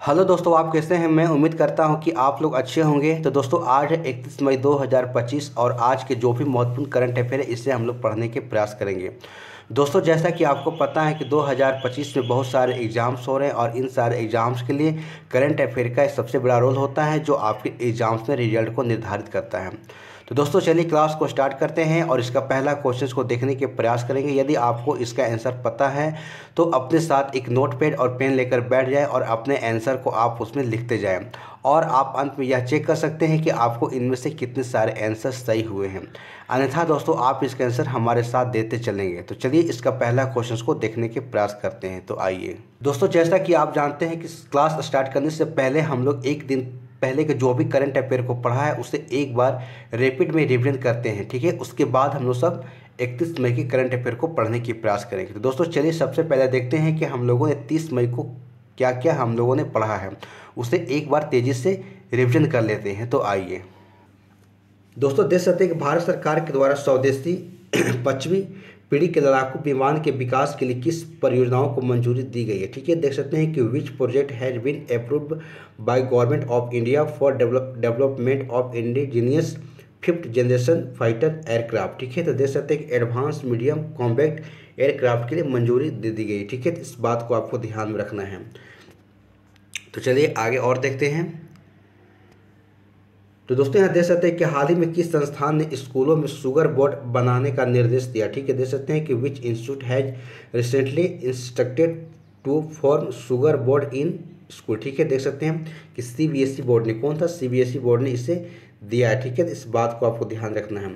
Hello दोस्तों, आप कैसे हैं। मैं उम्मीद करता हूं कि आप लोग अच्छे होंगे। तो दोस्तों, आज है 31 मई 2025 और आज के जो भी महत्वपूर्ण करंट अफेयर है इसे हम लोग पढ़ने के प्रयास करेंगे। दोस्तों, जैसा कि आपको पता है कि 2025 में बहुत सारे एग्ज़ाम्स हो रहे हैं और इन सारे एग्ज़ाम्स के लिए करंट अफेयर का एक सबसे बड़ा रोल होता है जो आपके एग्ज़ाम्स में रिजल्ट को निर्धारित करता है। तो दोस्तों, चलिए क्लास को स्टार्ट करते हैं और इसका पहला क्वेश्चन को देखने के प्रयास करेंगे। यदि आपको इसका आंसर पता है तो अपने साथ एक नोटपैड और पेन लेकर बैठ जाएं और अपने आंसर को आप उसमें लिखते जाएं और आप अंत में यह चेक कर सकते हैं कि आपको इनमें से कितने सारे आंसर सही हुए हैं। अन्यथा दोस्तों, आप इसका आंसर हमारे साथ देते चलेंगे। तो चलिए इसका पहला क्वेश्चन को देखने के प्रयास करते हैं। तो आइए दोस्तों, जैसा कि आप जानते हैं कि क्लास स्टार्ट करने से पहले हम लोग एक दिन पहले के जो भी करंट अफेयर को पढ़ा है उसे एक बार रैपिड में रिवीजन करते हैं, ठीक है। उसके बाद हम लोग सब 31 मई के करंट अफेयर को पढ़ने की प्रयास करेंगे। तो दोस्तों, चलिए सबसे पहले देखते हैं कि हम लोगों ने 30 मई को क्या क्या हम लोगों ने पढ़ा है, उसे एक बार तेज़ी से रिवीजन कर लेते हैं। तो आइए दोस्तों, देख सकते हैं कि भारत सरकार के द्वारा स्वदेशी पश्चिमी पीढ़ी के लड़ाकू विमान के विकास के लिए किस परियोजनाओं को मंजूरी दी गई है, ठीक है। देख सकते हैं कि which project has been approved by government of India for development of indigenous 5th generation fighter aircraft, ठीक है। तो देख सकते हैं कि एडवांस मीडियम कॉम्पैक्ट एयरक्राफ्ट के लिए मंजूरी दे दी गई, ठीक है। तो इस बात को आपको ध्यान में रखना है। तो चलिए आगे और देखते हैं। तो दोस्तों, यहाँ देख सकते हैं कि हाल ही में किस संस्थान ने स्कूलों में शुगर बोर्ड बनाने का निर्देश दिया, ठीक है। देख सकते हैं कि which institute has recently instructed to form sugar board in school, ठीक है। देख सकते हैं कि सीबीएसई बोर्ड ने, कौन था, सीबीएसई बोर्ड ने इसे दिया है, ठीक है। इस बात को आपको ध्यान रखना है।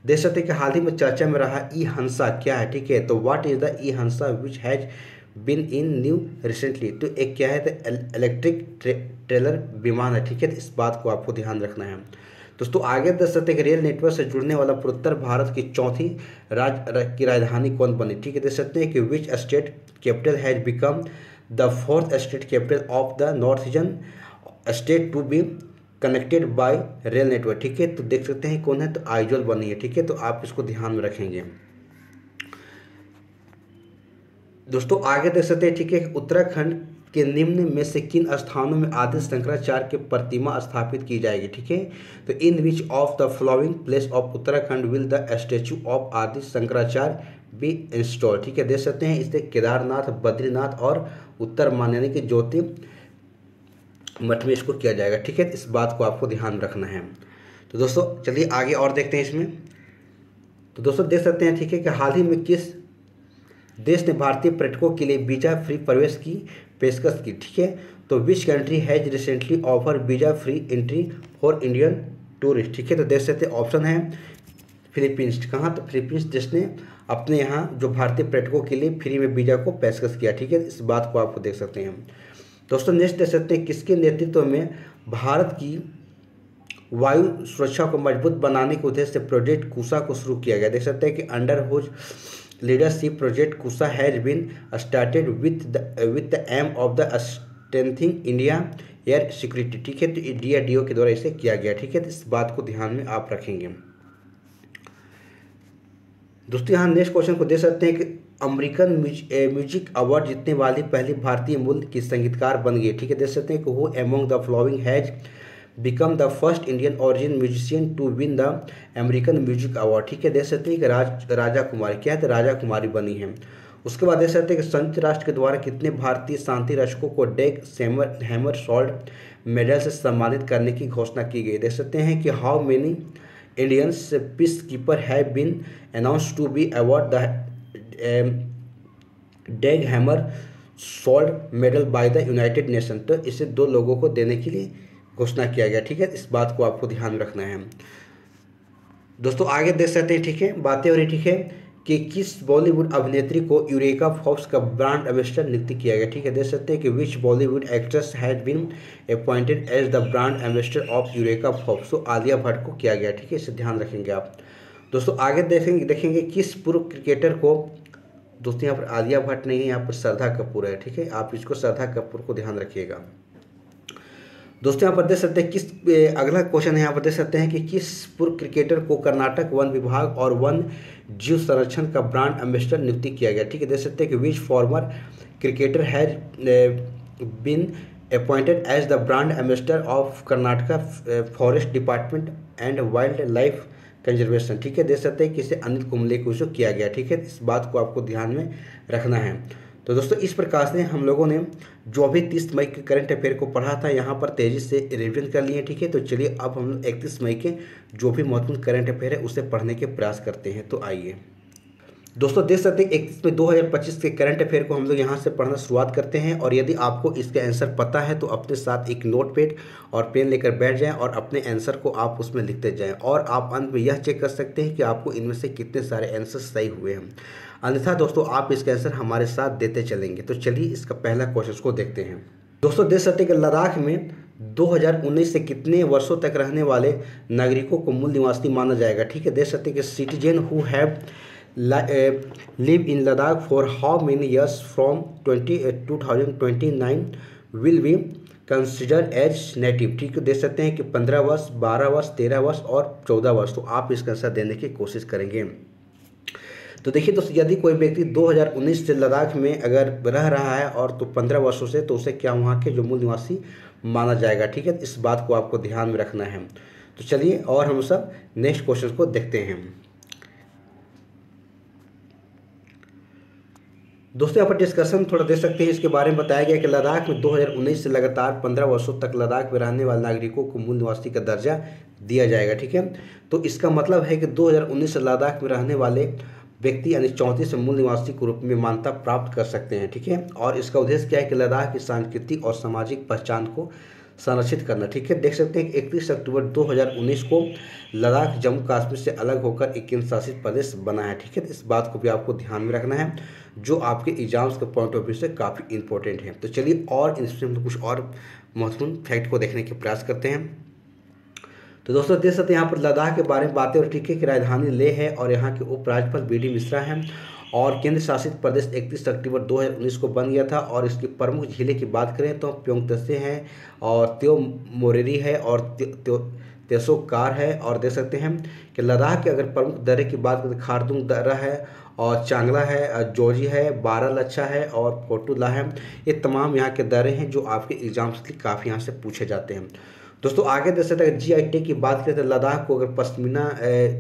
देख सकते हैं कि हाल ही में चर्चा में रहा ई हंसा क्या है, ठीक है। तो what is the E Hansa which has been in new recently, तो एक क्या है, तो इलेक्ट्रिक ट्रेलर विमान है, ठीक है। इस बात को आपको ध्यान रखना है। दोस्तों, आगे देख सकते हैं कि रेल नेटवर्क से जुड़ने वाला पूर्वोत्तर भारत की चौथी राज्य की राजधानी कौन बनी, ठीक है। देख सकते हैं कि which state capital has become the 4th state capital of the north eastern state to be connected by rail network, ठीक है। तो देख सकते हैं कौन है, तो आइजोल बनी है, ठीक है। तो आप इसको ध्यान में रखेंगे। दोस्तों, आगे देख सकते हैं, ठीक है, उत्तराखंड के निम्न में से किन स्थानों में आदि शंकराचार्य की प्रतिमा स्थापित की जाएगी, ठीक है। तो in which of the following place of Uttarakhand will the statue of Adi Shankaracharya B install, ठीक है। देख सकते हैं इससे केदारनाथ, बद्रीनाथ और उत्तर मान्यानी के ज्योति मठ में इसको किया जाएगा, ठीक है। इस बात को आपको ध्यान में रखना है। तो दोस्तों, चलिए आगे और देखते हैं इसमें। तो दोस्तों, देख सकते हैं, ठीक है, कि हाल ही में किस देश ने भारतीय पर्यटकों के लिए वीज़ा फ्री प्रवेश की पेशकश की, ठीक है। तो which country has recently offer visa free entry for Indian tourist, ठीक है। तो देख सकते ऑप्शन है फिलीपींस। कहाँ, तो फिलीपींस देश ने अपने यहाँ जो भारतीय पर्यटकों के लिए फ्री में वीज़ा को पेशकश किया, ठीक है। इस बात को आपको देख सकते हैं। दोस्तों, नेक्स्ट देख सकते हैं किसके नेतृत्व में भारत की वायु सुरक्षा को मजबूत बनाने के उद्देश्य से प्रोजेक्ट कुशा को शुरू किया गया। देख सकते हैं कि under whose leadership project Kusha has been started with the aim of the strengthening India air security, ठीक है। तो DRDO के द्वारा इसे किया गया, ठीक है। तो इस बात को ध्यान में आप रखेंगे। दोस्तों, यहाँ नेक्स्ट क्वेश्चन को देख सकते हैं कि अमेरिकन म्यूजिक अवार्ड जीतने वाली पहली भारतीय मूल की संगीतकार बन गई, ठीक है। देख सकते हैं कि who among the following has become the first Indian origin musician to win the American music award, ठीक है। देख सकते हैं कि राजा कुमारी, क्या है, तो राजा कुमारी बनी है। उसके बाद देख सकते हैं कि संयुक्त राष्ट्र के द्वारा कितने भारतीय शांति रक्षकों को डेक हैमर सॉल्ट मेडल से सम्मानित करने की घोषणा की गई। देख सकते हैं कि how many Indians peace keeper have been announced to be award the Dag Hammarskjold medal by the United Nation, तो इसे 2 लोगों को देने के लिए घोषणा किया गया, ठीक है। इस बात को आपको ध्यान में रखना है। दोस्तों, आगे देख सकते हैं, ठीक है, बातें हो रही, ठीक है, कि किस बॉलीवुड अभिनेत्री को यूरेका फॉक्स का ब्रांड एम्बेसडर नियुक्त किया गया, ठीक है। देख सकते हैं कि which Bollywood actress has been appointed as the brand ambassador of Eureka Forbes, तो आलिया भट्ट को किया गया, ठीक है। इसे ध्यान रखेंगे आप। दोस्तों, आगे देखेंगे किस पूर्व क्रिकेटर को, दोस्तों यहाँ पर आलिया भट्ट नहीं है, यहाँ पर श्रद्धा कपूर है, ठीक है। आप इसको श्रद्धा कपूर को ध्यान रखिएगा। दोस्तों, यहाँ पर देख सकते हैं अगला क्वेश्चन है, यहाँ पर देख सकते हैं कि किस पूर्व क्रिकेटर को कर्नाटक वन विभाग और वन जीव संरक्षण का ब्रांड एम्बेसडर नियुक्ति किया गया, ठीक है। देख सकते हैं कि which former cricketer has been appointed as the brand ambassador of Karnataka forest department and wildlife conservation. ठीक है, देख सकते हैं कि इसे अनिल कुंबले को जो किया गया। ठीक है, इस बात को आपको ध्यान में रखना है। तो दोस्तों इस प्रकार से हम लोगों ने जो अभी 30 मई के करंट अफेयर को पढ़ा था यहाँ पर तेज़ी से रिविजन कर लिए। ठीक है, तो चलिए अब हम 31 मई के जो भी महत्वपूर्ण करंट अफेयर है उसे पढ़ने के प्रयास करते हैं। तो आइए दोस्तों, देख सकते हैं 31 मई 2025 के करंट अफेयर को हम लोग यहाँ से पढ़ना शुरुआत करते हैं। और यदि आपको इसके आंसर पता है तो अपने साथ एक नोट पैड और पेन लेकर बैठ जाएं और अपने आंसर को आप उसमें लिखते जाएं। और आप अंत में यह चेक कर सकते हैं कि आपको इनमें से कितने सारे आंसर सही हुए हैं। अन्यथा दोस्तों आप इसके आंसर हमारे साथ देते चलेंगे। तो चलिए इसका पहला क्वेश्चन को देखते हैं। दोस्तों देख सकते हैं कि लद्दाख में 2019 से कितने वर्षों तक रहने वाले नागरिकों को मूल निवासी माना जाएगा। ठीक है, देख सकते हैं कि citizen who have live in Ladakh for how many years from 2029 will be considered as native। ठीक है, देख सकते हैं कि 15 वर्ष, 12 वर्ष, 13 वर्ष और 14 वर्ष। तो आप इसका आंसर देने की कोशिश करेंगे। तो देखिए दोस्तों, यदि कोई व्यक्ति 2019 से लद्दाख में अगर रह रहा है और तो 15 वर्षों से, तो उसे क्या वहाँ के जो मूल निवासी माना जाएगा। ठीक है, इस बात को आपको ध्यान में रखना है। तो चलिए और हम सब नेक्स्ट क्वेश्चन को देखते हैं। दोस्तों यहाँ पर डिस्कशन थोड़ा देख सकते हैं। इसके बारे में बताया गया कि लद्दाख में 2019 से लगातार 15 वर्षों तक लद्दाख में रहने वाले नागरिकों को मूल निवासी का दर्जा दिया जाएगा। ठीक है, तो इसका मतलब है कि 2019 से लद्दाख में रहने वाले व्यक्ति यानी 34 मूल निवासी के रूप में मान्यता प्राप्त कर सकते हैं। ठीक है, और इसका उद्देश्य क्या है कि लद्दाख की सांस्कृतिक और सामाजिक पहचान को संरक्षित करना। ठीक है, देख सकते हैं कि 31 अक्टूबर 2019 को लद्दाख जम्मू कश्मीर से अलग होकर एक केंद्र शासित प्रदेश बना है। ठीक है, इस बात को भी आपको ध्यान में रखना है, जो आपके एग्जाम्स के पॉइंट ऑफ व्यू से काफ़ी इंपॉर्टेंट है। तो चलिए और इसमें हम कुछ और महत्वपूर्ण फैक्ट को देखने के प्रयास करते हैं। तो दोस्तों देख सकते हैं यहाँ पर लद्दाख के बारे में बातें। और ठीक है कि राजधानी लेह है और यहाँ के उपराज्यपाल BD मिश्रा हैं। और केंद्र शासित प्रदेश 31 अक्टूबर 2019 को बन गया था। और इसकी प्रमुख झीलें की बात करें तो प्योंगतसे हैं और त्यो मोरेरी है और तेसोकार है। और देख सकते हैं कि लद्दाख के अगर प्रमुख दर्रे की बात करें तो खारदुंग दर्रा है और चांगला है, जोजी है, बारालाचा है और फोटुला है। ये तमाम यहाँ के दर्रे हैं जो आपके एग्जाम्स के लिए काफ़ी यहाँ से पूछे जाते हैं। दोस्तों आगे देख सकते हैं GI टैग की बात करें तो लद्दाख को अगर पश्मीना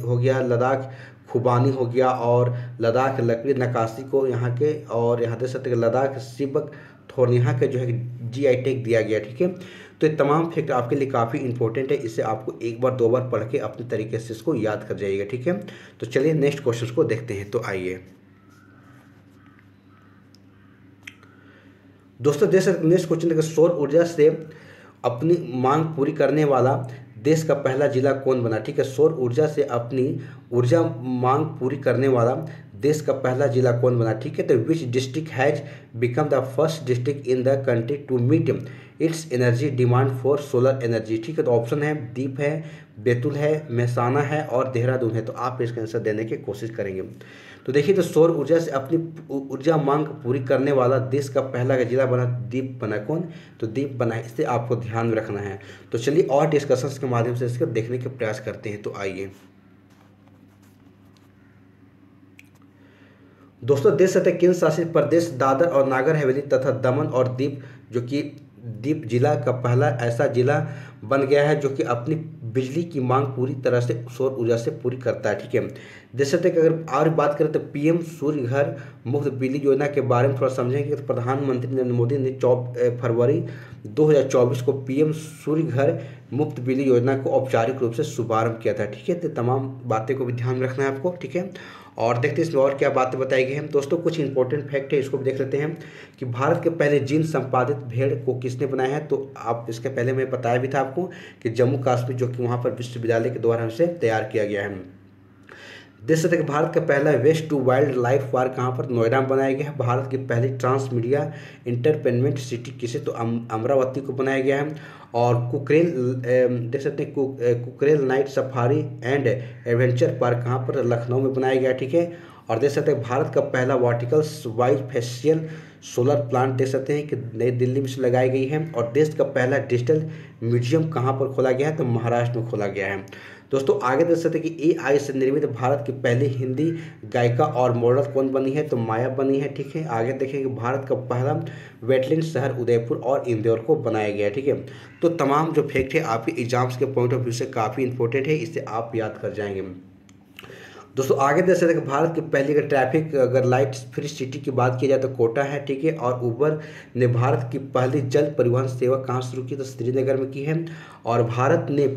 हो गया, लद्दाख खुबानी हो गया और लद्दाख लकड़ी नक्काशी को यहाँ के, और यहाँ देख सकते हैं लद्दाख सिबक थोर यहाँ के जो है GI टैग दिया गया। ठीक है, तो ये तमाम फैक्ट आपके लिए काफ़ी इंपॉर्टेंट है। इसे आपको एक बार 2 बार पढ़ के अपने तरीके से इसको याद कर जाइएगा। ठीक है, तो चलिए नेक्स्ट क्वेश्चन को देखते हैं। तो आइए दोस्तों देख सकते नेक्स्ट क्वेश्चन देखिए, सौर ऊर्जा से अपनी मांग पूरी करने वाला देश का पहला जिला कौन बना। ठीक है, सौर ऊर्जा से अपनी ऊर्जा मांग पूरी करने वाला देश का पहला जिला कौन बना। ठीक है, तो which district has become the first district in the country to meet its energy demand for solar energy. ठीक है, तो ऑप्शन है दीप है, बैतूल है, मेहसाना है और देहरादून है। तो आप इसका आंसर देने की कोशिश करेंगे। तो देखिए, तो सौर ऊर्जा से अपनी ऊर्जा मांग पूरी करने वाला देश का पहला जिला बना दीप बना। कौन? तो दीप बना है। इसे आपको ध्यान में रखना है। तो चलिए और डिस्कशंस के माध्यम से इसको देखने के प्रयास करते हैं। तो आइए दोस्तों देख सकते हैं केंद्र शासित प्रदेश दादर और नागर हवेली तथा दमन और दीप, जो कि दीप जिला का पहला ऐसा जिला बन गया है जो कि अपनी बिजली की मांग पूरी तरह से सौर ऊर्जा से पूरी करता है। ठीक है, देख सकते हैं कि अगर और बात करें तो PM सूर्य घर मुफ्त बिजली योजना के बारे में थोड़ा समझेंगे तो प्रधानमंत्री नरेंद्र मोदी ने फरवरी 2024 को PM सूर्य घर मुफ्त बिजली योजना को औपचारिक रूप से शुभारंभ किया था। ठीक है, तो तमाम बातें को भी ध्यान में रखना है आपको। ठीक है, और देखते हैं इसमें और क्या बातें बताई गई हैं। दोस्तों कुछ इंपॉर्टेंट फैक्ट है, इसको भी देख लेते हैं कि भारत के पहले जीन संपादित भेड़ को किसने बनाया है। तो आप इसके पहले मैं बताया भी था आपको कि जम्मू कश्मीर, जो कि वहाँ पर विश्वविद्यालय के द्वारा उसे तैयार किया गया है। देख सकते हैं कि भारत का पहला waste to wildlife park कहाँ पर, नोएडा में बनाया गया है। भारत की पहली ट्रांस मीडिया इंटरटेनमेंट सिटी किसे, तो अमरावती को बनाया गया है। और कुकरेल देख सकते हैं Kukrail night safari and adventure park कहाँ पर, लखनऊ में बनाया गया। ठीक है, और देख सकते हैं भारत का पहला vertical wise facial solar plant देख सकते हैं कि नई दिल्ली में से लगाई गई है। और देश का पहला डिजिटल म्यूजियम कहाँ पर खोला गया है, तो महाराष्ट्र में खोला गया है। दोस्तों आगे देख सकते हैं कि AI से निर्मित भारत की पहली हिंदी गायिका और मॉडल कौन बनी है, तो माया बनी है। ठीक है, आगे देखें कि भारत का पहला वेटलैंड शहर उदयपुर और इंदौर को बनाया गया है। ठीक है, तो तमाम जो फैक्ट है आपके एग्जाम्स के पॉइंट ऑफ व्यू से काफ़ी इंपॉर्टेंट है, इसे आप याद कर जाएंगे। दोस्तों आगे देख सकते हैं कि भारत की पहली अगर ट्रैफिक अगर लाइट फ्री सिटी की बात की जाए तो कोटा है। ठीक है, और उबर ने भारत की पहली जल परिवहन सेवा कहाँ शुरू की, तो श्रीनगर में की है। और भारत के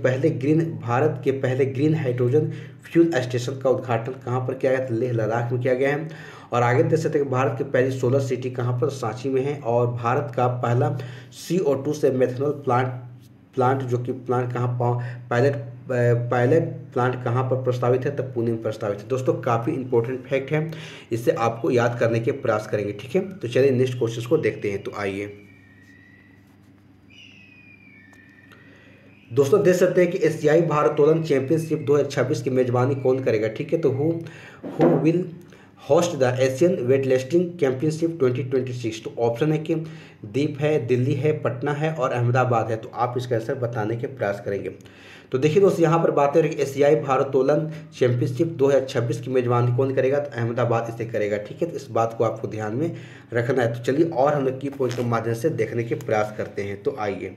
पहले ग्रीन हाइड्रोजन फ्यूल स्टेशन का उद्घाटन कहाँ पर किया गया, तो लेह लद्दाख में किया गया है। और आगे देख सकते हैं कि भारत की पहली सोलर सिटी कहाँ पर, सांची में है। और भारत का पहला CO2 से मेथनॉल प्लांट जो कि प्लांट कहाँ पायलट प्लांट कहाँ पर प्रस्तावित है, तब पुणे में प्रस्तावित है। दोस्तों काफ़ी इंपॉर्टेंट फैक्ट है, इसे आपको याद करने के प्रयास करेंगे। ठीक है, तो चलिए नेक्स्ट क्वेश्चन को देखते हैं। तो आइए दोस्तों देख सकते हैं कि एशियाई भारोत्तोलन चैंपियनशिप 2026 की मेजबानी कौन करेगा। ठीक है, तो who will host the Asian weightlifting championship 2026। तो ऑप्शन है कि दीप है, दिल्ली है, पटना है और अहमदाबाद है। तो आप इसका आंसर बताने के प्रयास करेंगे। तो देखिए दोस्तों यहाँ पर बात हो रही है एशियाई भारोत्तोलन चैंपियनशिप 2026 की मेजबानी कौन करेगा, तो अहमदाबाद इसे करेगा। ठीक है, तो इस बात को आपको ध्यान में रखना है। तो चलिए और हम लोग की पॉइंट के माध्यम से देखने के प्रयास करते हैं। तो आइए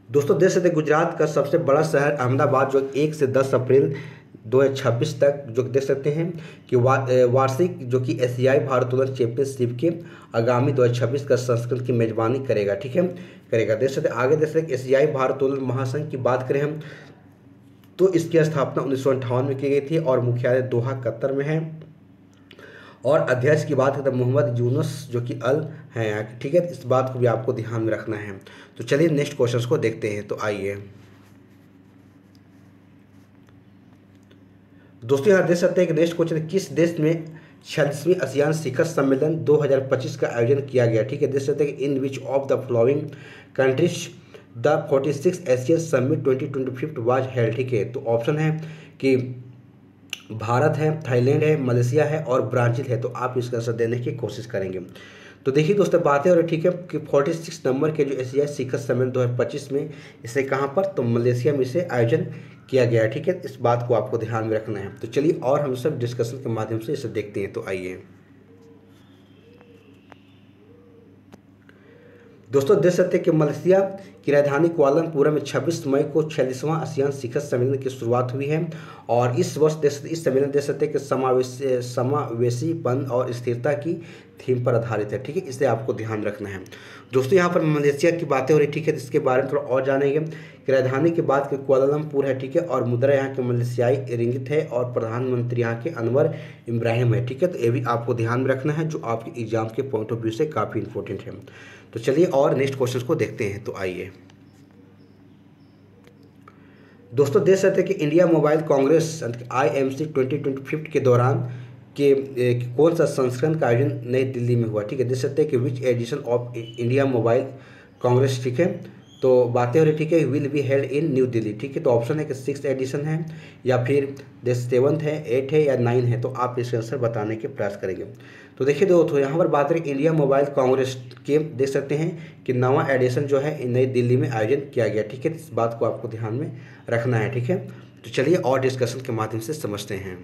दोस्तों देख सकते हैं गुजरात का सबसे बड़ा शहर अहमदाबाद जो 1 से 10 अप्रैल 2026 तक जो देख सकते हैं कि वार्षिक जो कि एशियाई भारोत्तोलन चैंपियनशिप के आगामी 2026 का संस्करण की मेजबानी करेगा। ठीक है, करेगा। देख सकते आगे देख सकते एशियाई भारोत्तोलन महासंघ की बात करें हम तो इसकी स्थापना 1958 में की गई थी और मुख्यालय दोहा कतर में है। और अध्यक्ष की बात करें तो मोहम्मद यूनुस जो कि अल हैं यहाँ के। ठीक है, इस बात को भी आपको ध्यान में रखना है। तो चलिए नेक्स्ट क्वेश्चन को देखते हैं। तो आइए दोस्तों यहाँ देख सकते हैं कि नेक्स्ट क्वेश्चन किस देश में 46वीं आसियान शिखर सम्मेलन 2025 का आयोजन किया गया। ठीक है, देख सकते हैं कि in which of the following countries the 46 Asian summit 2025 was held. ठीक है, तो ऑप्शन है कि भारत है, थाईलैंड है, मलेशिया है और ब्राज़ील है। तो आप इसका आंसर देने की कोशिश करेंगे। तो देखिए दोस्तों बातें और ठीक है कि 46 नंबर के जो एशियाई शिखर सम्मेलन 2025 में इसे कहाँ पर, तो मलेशिया में इसे आयोजन किया गया है। ठीक है, इस बात को आपको ध्यान में रखना है। तो चलिए और हम सब डिस्कशन के माध्यम से इसे देखते हैं। तो आइए दोस्तों देख सकते हैं कि मलेशिया की राजधानी कुआलालंपुर में 26 मई को 46वां आसियान शिखर सम्मेलन की शुरुआत हुई है। और इस वर्ष इस सम्मेलन देख सकते हैं कि समावेशीपन और स्थिरता की थीम पर आधारित है। ठीक है, इसे आपको ध्यान रखना है। दोस्तों यहाँ पर मलेशिया की बातें हो रही। ठीक है, इसके बारे में थोड़ा और जानेंगे कि राजधानी की बात की कुआलालंपुर है। ठीक है, और मुद्रा यहाँ के मलेशियाई रिंगिट है और प्रधानमंत्री यहाँ के अनवर इब्राहिम है। ठीक है, तो ये भी आपको ध्यान में रखना है जो आपके एग्जाम के पॉइंट ऑफ व्यू से काफ़ी इंपॉर्टेंट है। तो चलिए और नेक्स्ट क्वेश्चन को देखते हैं। तो आइए दोस्तों देख सकते हैं कि इंडिया मोबाइल कांग्रेस IMC 2025 के दौरान कौन सा संस्करण का आयोजन नई दिल्ली में हुआ। ठीक है, देख सकते हैं कि which edition of India mobile Congress. ठीक है, तो बातें हो रही। ठीक है, will be held in new Delhi. ठीक है, तो ऑप्शन है कि 6th एडिशन है या फिर 7th है, 8 है या 9 है। तो आप इसका आंसर बताने के प्रयास करेंगे। तो देखिए दोस्तों यहाँ पर बात करें इंडिया मोबाइल कांग्रेस के देख सकते हैं कि 9वां एडिशन जो है नई दिल्ली में आयोजन किया गया। ठीक है, इस बात को आपको ध्यान में रखना है। ठीक है, तो चलिए और डिस्कशन के माध्यम से समझते हैं।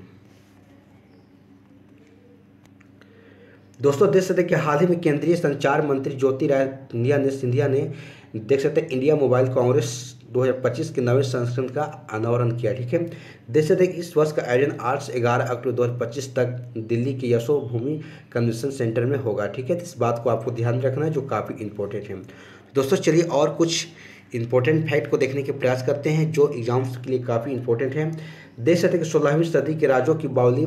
दोस्तों देख सकते हैं कि हाल ही में केंद्रीय संचार मंत्री ज्योतिरादित्य सिंधिया ने देख सकते हैं इंडिया मोबाइल कांग्रेस 2025 के नवे संस्करण का अनावरण किया। ठीक है, देख सकते हैं कि इस वर्ष का आयोजन 8 से 11 अक्टूबर 2025 तक दिल्ली के यशोभूमि कन्वेंशन सेंटर में होगा। ठीक है, तो इस बात को आपको ध्यान में रखना है जो काफ़ी इंपॉर्टेंट है। दोस्तों चलिए और कुछ इंपॉर्टेंट फैक्ट को देखने के प्रयास करते हैं जो एग्जाम्स के लिए काफ़ी इंपॉर्टेंट है। देख सकते हैं कि 16वीं सदी के राजों की बावली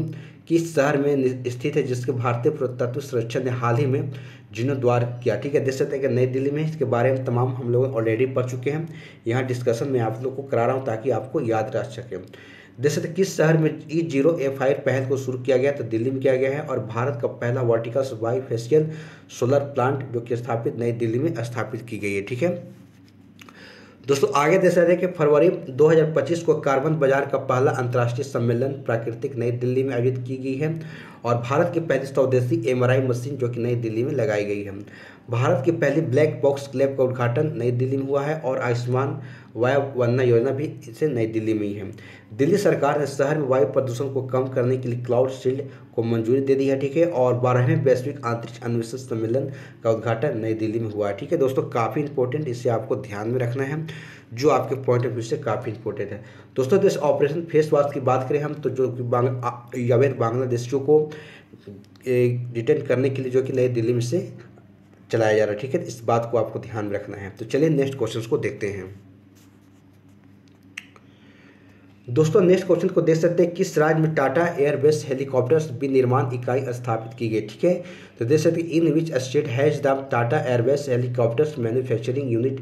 किस शहर में स्थित है जिसके भारतीय पुरातत्व सर्वेक्षण ने हाल ही में जीर्णोद्धार किया। ठीक है, देख सकते हैं कि नई दिल्ली में इसके बारे में तमाम हम लोग ऑलरेडी पढ़ चुके हैं। यहाँ डिस्कशन में आप लोग को करा रहा हूँ ताकि आपको याद रह सके। देख सकते हैं किस शहर में E0A5 पहल को शुरू किया गया, तो दिल्ली में किया गया है। और भारत का पहला वर्टिकल बाईफेशियल सोलर प्लांट जो कि स्थापित नई दिल्ली में स्थापित की गई है। ठीक है दोस्तों आगे देख सकते हैं कि फरवरी 2025 को कार्बन बाजार का पहला अंतर्राष्ट्रीय सम्मेलन प्राकृतिक नई दिल्ली में आयोजित की गई है। और भारत की पहली स्वदेशी एमआरआई मशीन जो कि नई दिल्ली में लगाई गई है। भारत की पहली ब्लैक बॉक्स लैब का उद्घाटन नई दिल्ली में हुआ है और आयुष्मान वायु वंदना योजना भी इसे नई दिल्ली में ही है। दिल्ली सरकार ने शहर में वायु प्रदूषण को कम करने के लिए क्लाउड शील्ड को मंजूरी दे दी है, ठीक है। और 12वें वैश्विक अंतरिक्ष अन्वेषण सम्मेलन का उद्घाटन नई दिल्ली में हुआ है, ठीक है दोस्तों। काफ़ी इंपॉर्टेंट, इसे आपको ध्यान में रखना है, जो आपके पॉइंट ऑफ व्यू से काफ़ी इंपॉर्टेंट है दोस्तों। तो इस ऑपरेशन फेस वॉश की बात करें हम, तो जो कि अवैध बांग्लादेशियों को डिटेन करने के लिए जो कि नई दिल्ली में से चलाया जा रहा है, ठीक है। इस बात को आपको ध्यान में रखना है। तो चलिए नेक्स्ट क्वेश्चन को देखते हैं दोस्तों। नेक्स्ट क्वेश्चन को देख सकते हैं, किस राज्य में टाटा एयरबेस हेलीकॉप्टर्स विनिर्माण इकाई स्थापित की गई, ठीक है। तो देख सकते हैं, in which state has the Tata Airbus helicopters manufacturing unit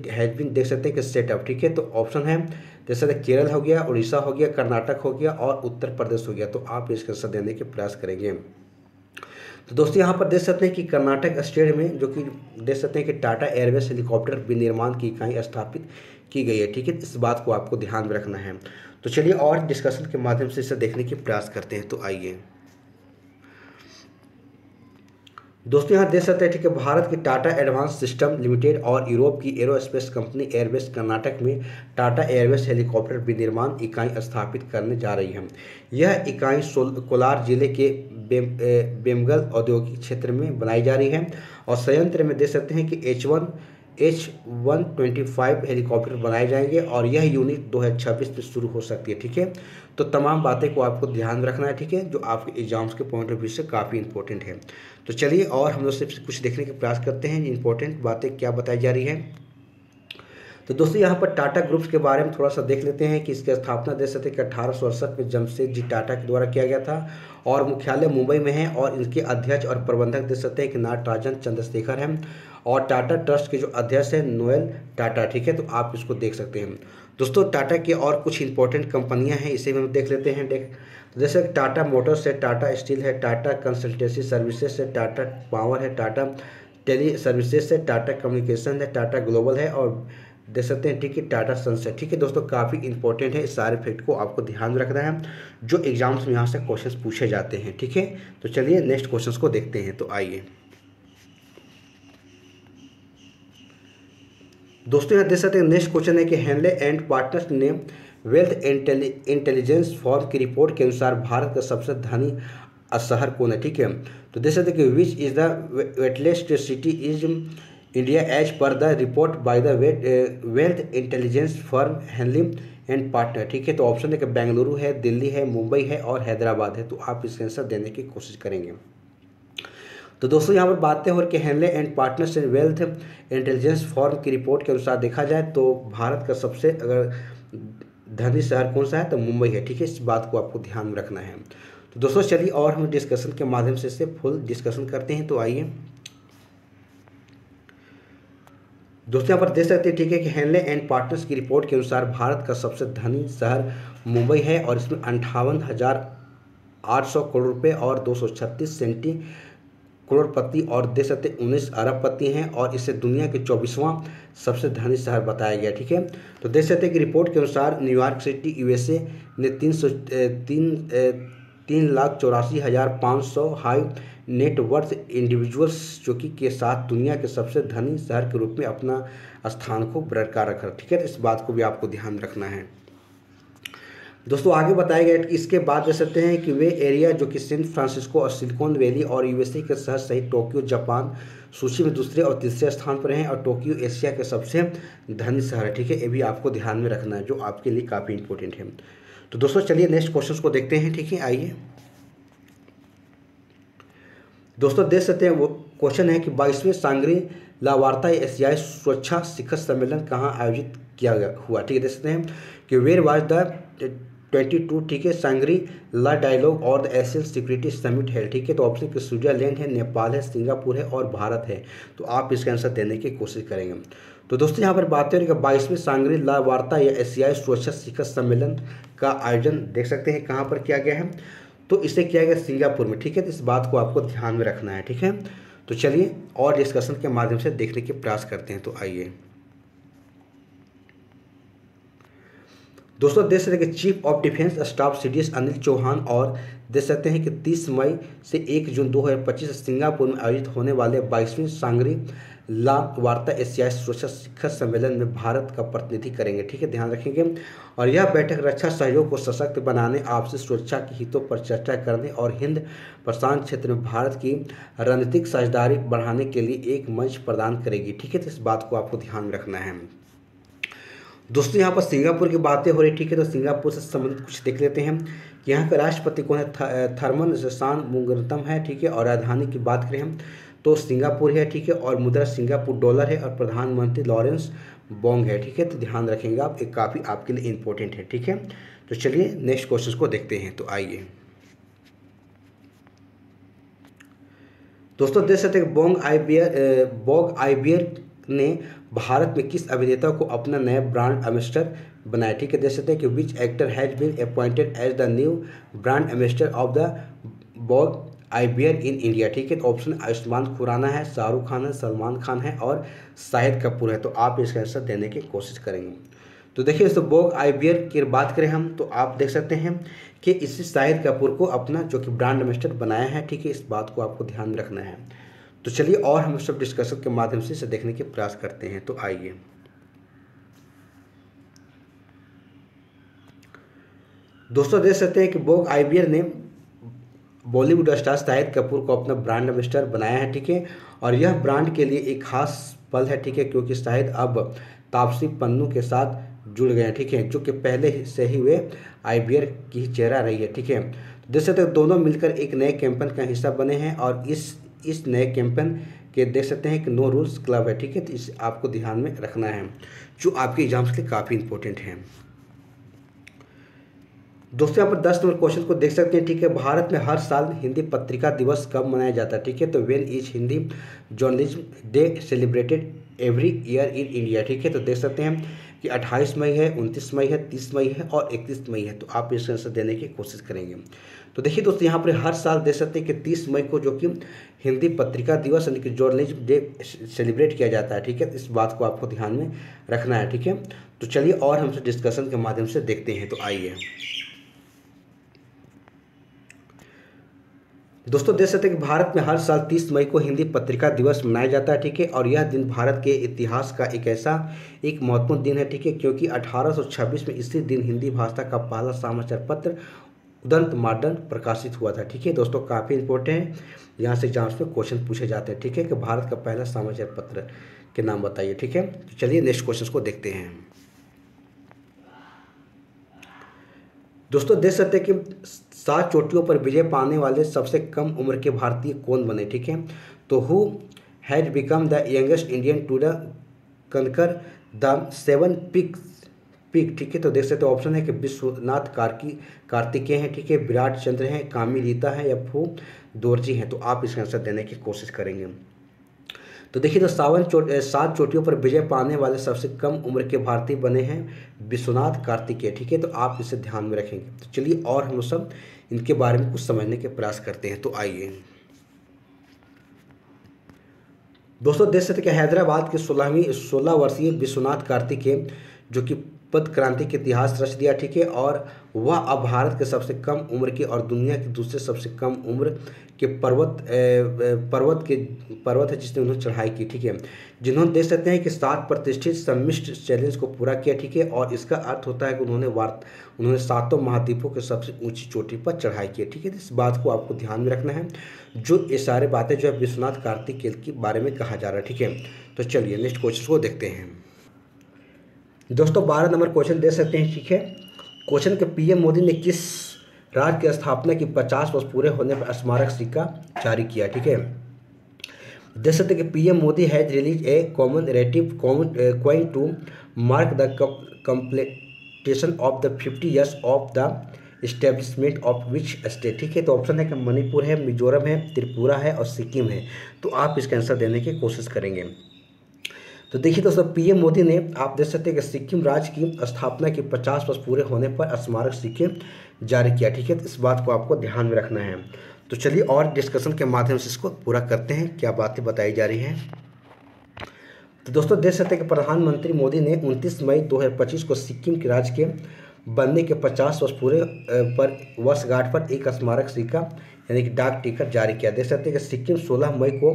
has been, देख सकते हैं कि सेटअप, ठीक है। तो ऑप्शन है देख सकते हैं, केरल हो गया, उड़ीसा हो गया, कर्नाटक हो गया और उत्तर प्रदेश हो गया। तो आप इसका आंसर देने के प्रयास करेंगे। तो दोस्तों यहाँ पर देख सकते हैं कि कर्नाटक स्टेट में जो कि देख सकते हैं कि टाटा एयरवेज हेलीकॉप्टर विनिर्माण की इकाई स्थापित की गई है, ठीक है। इस बात को आपको ध्यान में रखना है। तो चलिए और डिस्कशन के माध्यम से इसे देखने की प्रयास करते हैं। तो आइए दोस्तों यहाँ देख सकते हैं, ठीक है, भारत की टाटा एडवांस सिस्टम लिमिटेड और यूरोप की एरोस्पेस कंपनी एयरबेस कर्नाटक में टाटा एयरवेज हेलीकॉप्टर विनिर्माण इकाई स्थापित करने जा रही है। यह इकाई कोलार जिले के बेमगल औद्योगिक क्षेत्र में बनाई जा रही है और संयंत्र में देख सकते हैं कि H125 हेलीकॉप्टर बनाए जाएंगे और यह यूनिट 2026 में शुरू हो सकती है, ठीक है। तो तमाम बातें को आपको ध्यान में रखना है, ठीक है, जो आपके एग्जाम्स के पॉइंट ऑफ व्यू से काफ़ी इंपॉर्टेंट है। तो चलिए और हम लोग से कुछ देखने का प्रयास करते हैं, इंपॉर्टेंट बातें क्या बताई जा रही है। तो दोस्तों यहाँ पर टाटा ग्रुप्स के बारे में थोड़ा सा देख लेते हैं कि इसकी स्थापना देख सकते हैं कि 1868 में जमशेदजी टाटा के द्वारा किया गया था और मुख्यालय मुंबई में है और इनके अध्यक्ष और प्रबंधक देख सकते हैं कि नागराजन चंद्रशेखर हैं और टाटा ट्रस्ट के जो अध्यक्ष है नोएल टाटा, ठीक है। तो आप इसको देख सकते हैं दोस्तों। टाटा की और कुछ इंपॉर्टेंट कंपनियां हैं, इसे भी हम देख लेते हैं। तो जैसे टाटा मोटर्स है, टाटा स्टील है, टाटा कंसल्टेंसी सर्विसेज है, टाटा पावर है, टाटा टेली सर्विसेज है, टाटा कम्युनिकेशन है, टाटा ग्लोबल है और देख सकते हैं, ठीक है, टाटा सन्स है, ठीक है दोस्तों। काफ़ी इंपॉर्टेंट है, इस सारे फैक्ट को आपको ध्यान में रखना है, जो एग्जाम्स में यहाँ से क्वेश्चंस पूछे जाते हैं, ठीक है। तो चलिए नेक्स्ट क्वेश्चंस को देखते हैं। तो आइए दोस्तों यहाँ देख सकते हैं, नेक्स्ट क्वेश्चन है कि हेनले एंड पार्टनर्स ने वेल्थ इंटेलिजेंस फॉर्म की रिपोर्ट के अनुसार भारत का सबसे धनी शहर कौन है, ठीक है। तो देख सकते हैं कि which is the wealthiest city is India as per the report by the wealth intelligence firm Henley and partner, ठीक है। तो ऑप्शन है कि बेंगलुरु है, दिल्ली है, मुंबई है और हैदराबाद है। तो आप इसका आंसर देने की कोशिश करेंगे। तो दोस्तों यहाँ पर बातें हो रही कि Henley and Partners in wealth intelligence form की रिपोर्ट के अनुसार देखा जाए तो भारत का सबसे अगर धनी शहर कौन सा है तो मुंबई है, ठीक है। इस बात को आपको ध्यान में रखना है। तो दोस्तों चलिए और हम डिस्कशन के माध्यम से इसे फुल डिस्कशन करते हैं। तो आइए दोस्तों यहाँ पर देख सकते हैं, ठीक है, कि हेनले एंड पार्टनर्स की रिपोर्ट के अनुसार भारत का सबसे धनी शहर मुंबई है और इसमें 58,800 करोड़ रुपये और 236 सेंटी करोड़पति और देख सकते 19 अरबपति हैं और इसे दुनिया के 24वां सबसे धनी शहर बताया गया, ठीक है। तो देख सकते हैं कि रिपोर्ट के अनुसार न्यूयॉर्क सिटी यूएसए ने 3,84,500 हाई नेटवर्थ इंडिविजुअल्स जो कि के साथ दुनिया के सबसे धनी शहर के रूप में अपना स्थान को बरकरार रखा, ठीक है। इस बात को भी आपको ध्यान रखना है। दोस्तों आगे बताया गया कि इसके बाद देख सकते हैं कि वे एरिया जो कि सैन फ्रांसिस्को और सिलिकॉन वैली और यूएसए के शहर सहित टोक्यो जापान सूची में दूसरे और तीसरे स्थान पर हैं और टोक्यो एशिया के सबसे धनी शहर है, ठीक है। ये भी आपको ध्यान में रखना है, जो आपके लिए काफ़ी इंपॉर्टेंट है। तो दोस्तों चलिए नेक्स्ट क्वेश्चन को देखते हैं, ठीक है। आइए दोस्तों देख सकते हैं वो क्वेश्चन है कि 22वें सांग्री ला वार्ता एशियाई सुरक्षा शिखर सम्मेलन कहाँ आयोजित किया हुआ, ठीक है। देख सकते हैं कि वेयर वाज द 22, ठीक है, सांग्री ला डायलॉग और द एशियन सिक्योरिटी समिट है, ठीक है। तो ऑप्शन के स्विट्जरलैंड है, नेपाल है, सिंगापुर है और भारत है। तो आप इसका आंसर देने की कोशिश करेंगे। तो दोस्तों यहाँ पर बात करें कि 22वें सांग्री ला वार्ता या एशियाई सुरक्षा शिखर सम्मेलन का आयोजन देख सकते हैं कहाँ पर किया गया है, तो इसे किया गया सिंगापुर में, ठीक है। तो इस बात को आपको ध्यान में रखना है, ठीक है। तो चलिए और डिस्कशन के माध्यम से देखने के प्रयास करते हैं। तो आइए दोस्तों देख सकते हैं कि chief of defence staff CDS Anil Chauhan और देख सकते हैं कि 30 मई से 1 जून 2025 सिंगापुर में आयोजित होने वाले 22वीं सांग्री ला वार्ता एशियाई सुरक्षा शिखर सम्मेलन में भारत का प्रतिनिधि करेंगे। ठीक है, ध्यान रखेंगे। और यह बैठक रक्षा सहयोग को सशक्त बनाने, आपसी सुरक्षा के हितों पर चर्चा करने और हिंद प्रशांत क्षेत्र में भारत की रणनीतिक साझेदारी बढ़ाने के लिए एक मंच प्रदान करेगी। ठीक है, तो इस बात को आपको ध्यान में रखना है। दोस्तों यहाँ पर सिंगापुर की बातें हो रही, ठीक है, तो सिंगापुर से संबंधित कुछ देख लेते हैं कि यहाँ का राष्ट्रपति कौन है, थर्मन शानमुगारतम है। ठीक है, और राजधानी की बात करें हम तो सिंगापुर है। ठीक है, और मुद्रा सिंगापुर डॉलर है और प्रधानमंत्री लॉरेंस बोंग है। ठीक है, तो ध्यान रखेंगे आप, एक काफ़ी आपके लिए इंपॉर्टेंट है। ठीक है, तो चलिए नेक्स्ट क्वेश्चन को देखते हैं। तो आइए दोस्तों, देख सकते हैं बोंग आइबियर ने भारत में किस अभिनेता को अपना नया ब्रांड एम्बेसडर बनाया। ठीक है, देख सकते हैं कि which actor has been appointed as the new brand ambassador of the बोंग आइबियर इन इंडिया। ठीक है, तो ऑप्शन आयुष्मान खुराना है, शाहरुख खान है, सलमान खान है और शाहिद कपूर है। तो आप इसका आंसर देने की कोशिश करेंगे। तो देखिए दोस्तों, बोंग आइबियर की बात करें हम तो आप देख सकते हैं कि इससे शाहिद कपूर को अपना जो कि ब्रांड एम्बेसडर बनाया है। ठीक है, इस बात को आपको ध्यान में रखना है। तो चलिए और हम सब डिस्कशन के माध्यम से इसे देखने के प्रयास करते हैं। तो आइए दोस्तों, देख सकते हैं कि बोंग आइबियर ने बॉलीवुड स्टार शाहिद कपूर को अपना ब्रांड एम्बेसडर बनाया है। ठीक है, और यह ब्रांड के लिए एक खास पल है। ठीक है, क्योंकि शाहिद अब तापसी पन्नू के साथ जुड़ गए हैं। ठीक है, जो कि पहले से ही वे आइबियर की चेहरा रही है। ठीक है, तो देख सकते हैं दोनों मिलकर एक नए कैंपेन का हिस्सा बने हैं और इस नए कैंपेन के देख सकते हैं कि नो रूल्स क्लब है। ठीक है, तो इसे आपको ध्यान में रखना है, जो आपके एग्जाम्स के लिए काफ़ी इंपॉर्टेंट है। दोस्तों यहाँ पर 10 नंबर क्वेश्चन को देख सकते हैं। ठीक है, भारत में हर साल हिंदी पत्रिका दिवस कब मनाया जाता है। ठीक है, तो when is Hindi journalism day celebrated every year in India. ठीक है, तो देख सकते हैं कि 28 मई है, 29 मई है, 30 मई है और 31 मई है। तो आप इसका आंसर देने की कोशिश करेंगे। तो देखिए दोस्तों, यहाँ पर हर साल देख सकते हैं कि 30 मई को जो कि हिंदी पत्रिका दिवस यानी कि जर्नलिज्म डे सेलिब्रेट किया जाता है। ठीक है, इस बात को आपको ध्यान में रखना है। ठीक है, तो चलिए और हम डिस्कशन के माध्यम से देखते हैं। तो आइए दोस्तों, देख सकते हैं कि भारत में हर साल 30 मई को हिंदी पत्रिका दिवस मनाया जाता है। ठीक है, और यह दिन भारत के इतिहास का एक महत्वपूर्ण दिन है। ठीक है, क्योंकि 1826 में इसी दिन हिंदी भाषा का पहला समाचार पत्र उदंत मॉडर्न प्रकाशित हुआ था। ठीक है दोस्तों, काफ़ी इंपॉर्टेंट है, यहाँ से एग्जाम्स में क्वेश्चन पूछे जाते हैं। ठीक है, कि भारत का पहला समाचार पत्र के नाम बताइए। ठीक है, तो चलिए नेक्स्ट क्वेश्चन को देखते हैं। दोस्तों देख सकते हैं कि 7 चोटियों पर विजय पाने वाले सबसे कम उम्र के भारतीय कौन बने। ठीक है, तो who has become the youngest Indian to the conquer the 7 peak. ठीक है, तो देख सकते हैं ऑप्शन है कि विश्वनाथ कार्तिकेय हैं। ठीक है, विराट चंद्र हैं, कामी रीता है या फू दोरजी हैं। तो आप इसका आंसर देने की कोशिश करेंगे। तो देखिए, तो 7 चोटियों पर विजय पाने वाले सबसे कम उम्र के भारतीय बने हैं विश्वनाथ कार्तिकेय। ठीक है, तो आप इसे ध्यान में रखेंगे। तो चलिए और हम सब इनके बारे में कुछ समझने के प्रयास करते हैं। तो आइए दोस्तों, देख सकते हैं कि हैदराबाद के 16 वर्षीय विश्वनाथ कार्तिकेय जो कि पद क्रांति के इतिहास रच दिया। ठीक है, और वह अब भारत के सबसे कम उम्र के और दुनिया के दूसरे सबसे कम उम्र के पर्वत है जिसने उन्होंने चढ़ाई की। ठीक है, जिन्होंने देख सकते हैं कि 7 प्रतिष्ठित सम्मिश्र चैलेंज को पूरा किया। ठीक है, और इसका अर्थ होता है कि उन्होंने 7 महाद्वीपों के सबसे ऊंची चोटी पर चढ़ाई की। ठीक है, इस बात को आपको ध्यान में रखना है, जो ये सारे बातें जो है विश्वनाथ कार्तिकेय के बारे में कहा जा रहा है। ठीक है, तो चलिए नेक्स्ट क्वेश्चन को देखते हैं। दोस्तों 12 नंबर क्वेश्चन दे सकते हैं। ठीक है, क्वेश्चन के पीएम मोदी ने किस राज्य की स्थापना की 50 वर्ष पूरे होने पर स्मारक सिक्का जारी किया। ठीक है, देख सकते हैं कि PM Modi has release a commemorative coin to mark the completion of the 50 years of the establishment of which state. ठीक है, तो ऑप्शन है कि मणिपुर है, मिजोरम है, त्रिपुरा है और सिक्किम है। तो आप इसका आंसर देने की कोशिश करेंगे। तो देखिए दोस्तों, पीएम मोदी ने आप देख सकते हैं कि सिक्किम राज्य की स्थापना के 50 वर्ष पूरे होने पर स्मारक सिक्के जारी किया। ठीक है, तो इस बात को आपको ध्यान में रखना है। तो चलिए और डिस्कशन के माध्यम से इसको पूरा करते हैं, क्या बातें बताई जा रही हैं। तो दोस्तों देख सकते हैं कि प्रधानमंत्री मोदी ने 29 मई 2025 को सिक्किम के राज्य के बनने के 50 वर्ष पूरे पर वर्षगांठ पर एक स्मारक सिक्का यानी कि डाक टिकट जारी किया। देख सकते हैं कि सिक्किम 16 मई को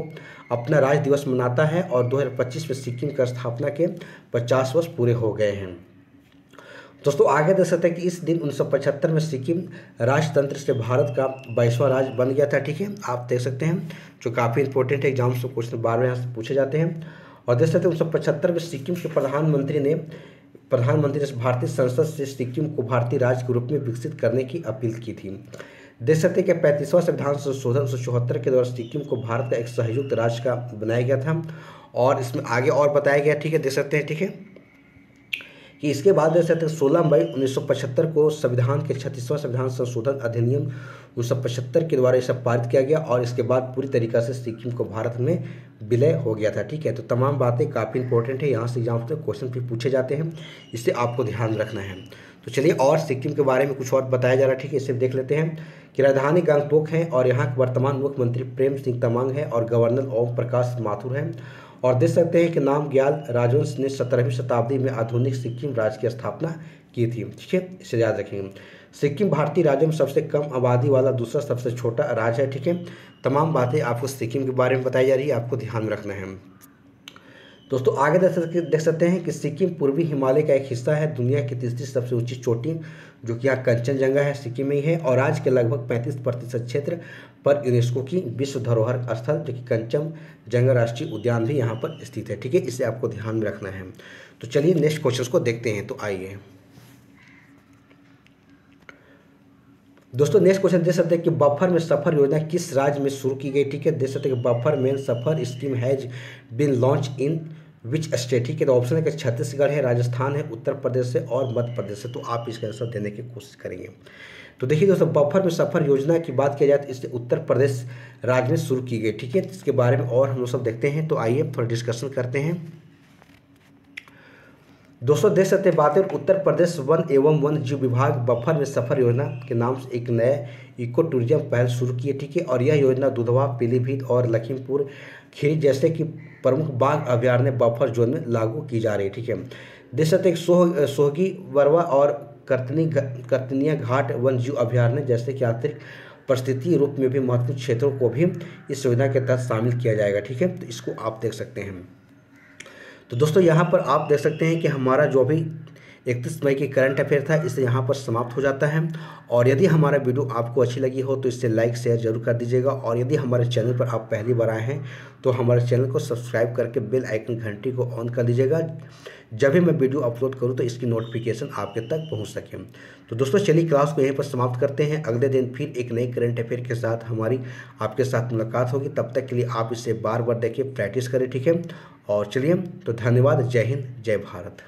अपना राज्य दिवस मनाता है और 2025 में सिक्किम की स्थापना के 50 वर्ष पूरे हो गए हैं। दोस्तों आगे देख सकते हैं कि इस दिन 1975 में सिक्किम राजतंत्र से भारत का 22वां राज्य बन गया था। ठीक है, आप देख सकते हैं, जो काफ़ी इंपॉर्टेंट है, एग्जाम्स में क्वेश्चन बार बार यहाँ से पूछे जाते हैं। और देख सकते हैं 1975 में सिक्किम के प्रधानमंत्री ने भारतीय संसद से सिक्किम को भारतीय राज्य के रूप में विकसित करने की अपील की थी। देख सकते हैं कि 35वां संविधान संशोधन 1974 के दौरान सिक्किम को भारत का एक संयुक्त राज्य का बनाया गया था और इसमें आगे और बताया गया। ठीक है, देख सकते हैं, ठीक है, कि इसके बाद देख सकते हैं 16 मई 1975 को संविधान के 36वां संविधान संशोधन अधिनियम 1975 के द्वारा इसे पारित किया गया और इसके बाद पूरी तरीक़ा से सिक्किम को भारत में विलय हो गया था। ठीक है, तो तमाम बातें काफ़ी इंपॉर्टेंट है, यहाँ से एग्जाम्स में क्वेश्चन भी पूछे जाते हैं, इससे आपको ध्यान रखना है। तो चलिए और सिक्किम के बारे में कुछ और बताया जा रहा है। ठीक है, इसे देख लेते हैं कि राजधानी गंगटोक है और यहाँ के वर्तमान मुख्यमंत्री प्रेम सिंह तमांग है और गवर्नर ओम प्रकाश माथुर है। और देख सकते हैं कि नामग्याल राजवंश ने 17वीं शताब्दी में आधुनिक सिक्किम राज्य की स्थापना की थी। ठीक है, इसे याद रखेंगे। सिक्किम भारतीय राज्यों में सबसे कम आबादी वाला दूसरा सबसे छोटा राज्य है। ठीक है, तमाम बातें आपको सिक्किम के बारे में बताई जा रही है, आपको ध्यान रखना है। दोस्तों आगे देख सकते हैं कि सिक्किम पूर्वी हिमालय का एक हिस्सा है। दुनिया की तीसरी सबसे ऊंची चोटी जो कि यहाँ कंचनजंगा है, सिक्किम में ही है और राज्य के लगभग 35% क्षेत्र पर यूनेस्को की विश्व धरोहर स्थल जो कि कंचनजंगा राष्ट्रीय उद्यान भी यहाँ पर स्थित है। ठीक है, इसे आपको ध्यान में रखना है। तो चलिए नेक्स्ट क्वेश्चन को देखते हैं। तो आइए दोस्तों नेक्स्ट क्वेश्चन देख सकते हैं कि बफर में सफर योजना किस राज्य में शुरू की गई। ठीक है, देख सकते हैं कि बफर में सफर scheme has been launch in which state. ठीक है, तो ऑप्शन है कि छत्तीसगढ़ है, राजस्थान है, उत्तर प्रदेश है और मध्य प्रदेश है। तो आप इसका आंसर देने की कोशिश करेंगे। तो देखिए दोस्तों, बफर में सफर योजना की बात की जाए तो इसे उत्तर प्रदेश राज्य में शुरू की गई। ठीक है, इसके बारे में और हम लोग सब देखते हैं। तो आइए थोड़ा डिस्कशन करते हैं। दोस्तों देख सकते हैं बात है उत्तर प्रदेश वन एवं वन्य जीव विभाग बफर में सफर योजना के नाम से एक नया इको टूरिज्म पहल शुरू की है। ठीक है, और यह योजना दुधवा, पीलीभीत और लखीमपुर खीरी जैसे कि प्रमुख बाघ अभयारण्य बफर जोन में लागू की जा रही है। ठीक है, देख सकते हैं सोहगी, वरवा और कर्तनिया घाट वन जीव अभयारण्य जैसे कि आंतरिक परिस्थिति रूप में भी महत्वपूर्ण क्षेत्रों को भी इस योजना के तहत शामिल किया जाएगा। ठीक है, तो इसको आप देख सकते हैं। तो दोस्तों यहाँ पर आप देख सकते हैं कि हमारा जो भी 31 मई की करंट अफेयर था इसे यहाँ पर समाप्त हो जाता है। और यदि हमारा वीडियो आपको अच्छी लगी हो तो इससे लाइक शेयर जरूर कर दीजिएगा और यदि हमारे चैनल पर आप पहली बार आए हैं तो हमारे चैनल को सब्सक्राइब करके बेल आइकन घंटी को ऑन कर दीजिएगा। जब भी मैं वीडियो अपलोड करूँ तो इसकी नोटिफिकेशन आपके तक पहुँच सके। तो दोस्तों चलिए क्लास को यहीं पर समाप्त करते हैं। अगले दिन फिर एक नई करंट अफेयर के साथ हमारी आपके साथ मुलाकात होगी। तब तक के लिए आप इसे बार बार देखिए, प्रैक्टिस करें। ठीक है, और चलिए तो धन्यवाद। जय हिंद, जय भारत।